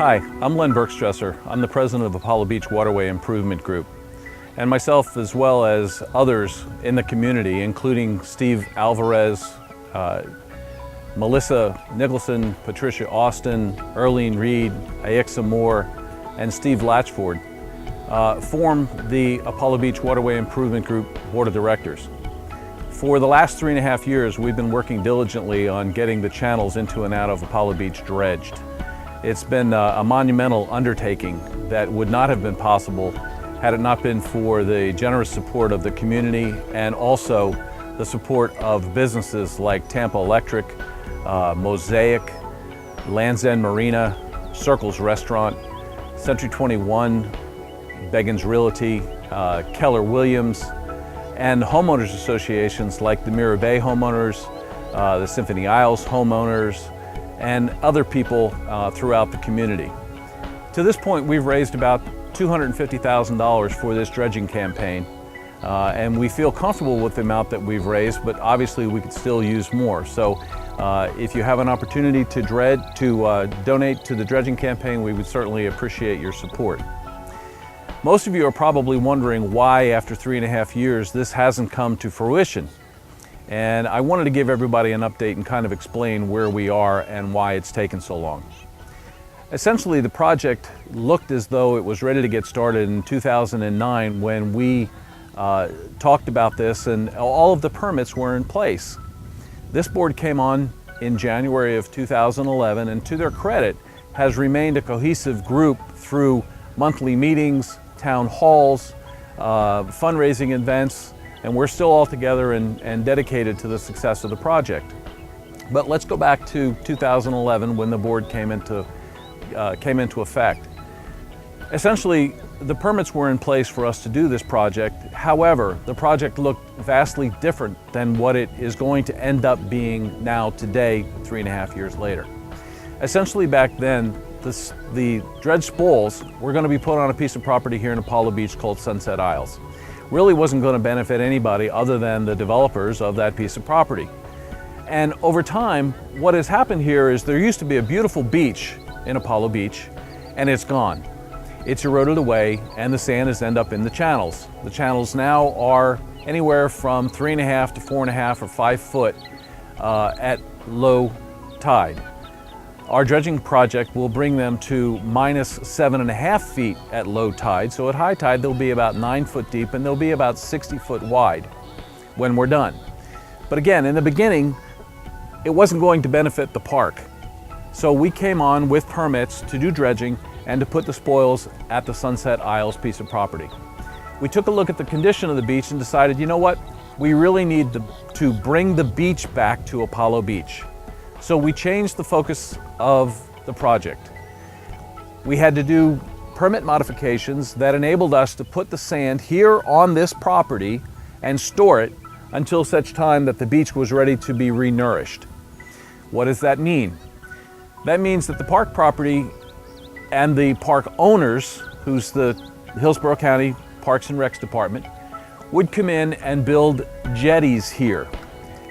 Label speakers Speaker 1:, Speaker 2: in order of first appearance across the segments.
Speaker 1: Hi, I'm Len Bergstresser. I'm the president of Apollo Beach Waterway Improvement Group. And myself, as well as others in the community, including Steve Alvarez, Melissa Nicholson, Patricia Austin, Earlene Reed, Aixa Moore, and Steve Latchford, form the Apollo Beach Waterway Improvement Group Board of Directors. For the last 3.5 years, we've been working diligently on getting the channels into and out of Apollo Beach dredged. It's been a monumental undertaking that would not have been possible had it not been for the generous support of the community and also the support of businesses like Tampa Electric, Mosaic, Land's End Marina, Circles Restaurant, Century 21, Beggins Realty, Keller Williams, and homeowners associations like the Mirror Bay homeowners, the Symphony Isles homeowners, and other people throughout the community. To this point, we've raised about $250,000 for this dredging campaign, and we feel comfortable with the amount that we've raised, but obviously we could still use more. So if you have an opportunity to donate to the dredging campaign, we would certainly appreciate your support. Most of you are probably wondering why, after 3.5 years, this hasn't come to fruition. And I wanted to give everybody an update and kind of explain where we are and why it's taken so long. Essentially, the project looked as though it was ready to get started in 2009 when we talked about this and all of the permits were in place. This board came on in January of 2011 and, to their credit, has remained a cohesive group through monthly meetings, town halls, fundraising events, and we're still all together and dedicated to the success of the project. But let's go back to 2011 when the board came into effect. Essentially, the permits were in place for us to do this project. However, the project looked vastly different than what it is going to end up being now today, 3.5 years later. Essentially, back then, the dredge spoils were going to be put on a piece of property here in Apollo Beach called Sunset Isles. Really wasn't going to benefit anybody other than the developers of that piece of property. And over time, what has happened here is there used to be a beautiful beach in Apollo Beach, and it's gone. It's eroded away, and the sand has ended up in the channels. The channels now are anywhere from 3.5 to 4.5 or 5 foot at low tide. Our dredging project will bring them to minus 7.5 feet at low tide. So at high tide, they'll be about 9 foot deep and they'll be about 60 foot wide when we're done. But again, in the beginning, it wasn't going to benefit the park. So we came on with permits to do dredging and to put the spoils at the Sunset Isles piece of property. We took a look at the condition of the beach and decided, you know what? We really need to bring the beach back to Apollo Beach. So we changed the focus of the project. We had to do permit modifications that enabled us to put the sand here on this property and store it until such time that the beach was ready to be renourished. What does that mean? That means that the park property and the park owners, who's the Hillsborough County Parks and Recs Department, would come in and build jetties here.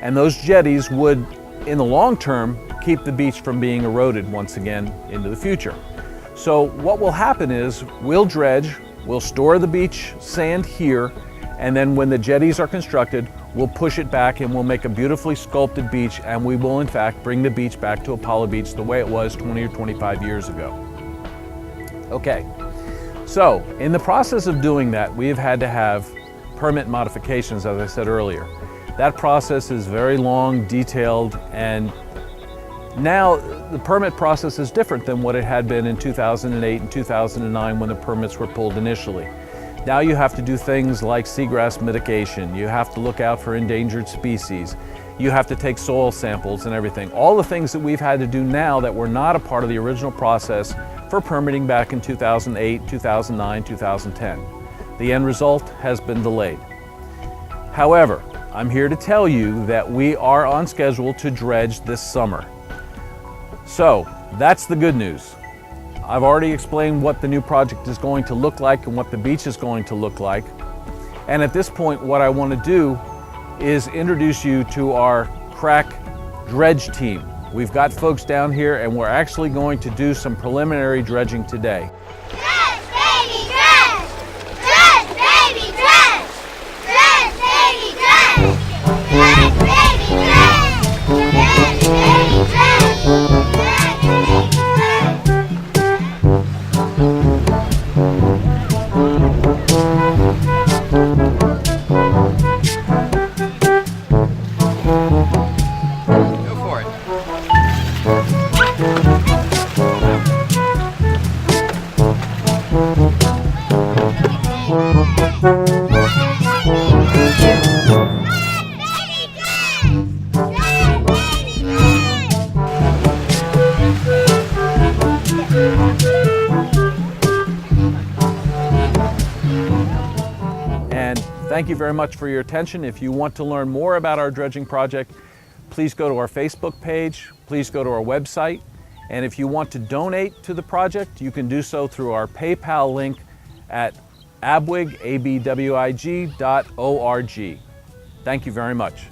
Speaker 1: And those jetties would, in the long term, keep the beach from being eroded once again into the future. So what will happen is we'll dredge, we'll store the beach sand here, and then when the jetties are constructed, we'll push it back and we'll make a beautifully sculpted beach, and we will in fact bring the beach back to Apollo Beach the way it was 20 or 25 years ago. Okay, so in the process of doing that, we have had to have permit modifications, as I said earlier. That process is very long, detailed, and now the permit process is different than what it had been in 2008 and 2009 when the permits were pulled initially. Now you have to do things like seagrass mitigation, you have to look out for endangered species, you have to take soil samples and everything. All the things that we've had to do now that were not a part of the original process for permitting back in 2008, 2009, 2010. The end result has been delayed. However, I'm here to tell you that we are on schedule to dredge this summer. So that's the good news. I've already explained what the new project is going to look like and what the beach is going to look like. And at this point, what I want to do is introduce you to our crack dredge team. We've got folks down here and we're actually going to do some preliminary dredging today.
Speaker 2: Dredge, baby, dredge! Dredge, baby, dredge! Dredge, baby, dredge! Dredge, baby, dredge! Dredge, baby, dredge!
Speaker 3: Go for it.
Speaker 1: And thank you very much for your attention. If you want to learn more about our dredging project, please go to our Facebook page, please go to our website, and if you want to donate to the project, you can do so through our PayPal link at ABWIG, ABWIG.org. Thank you very much.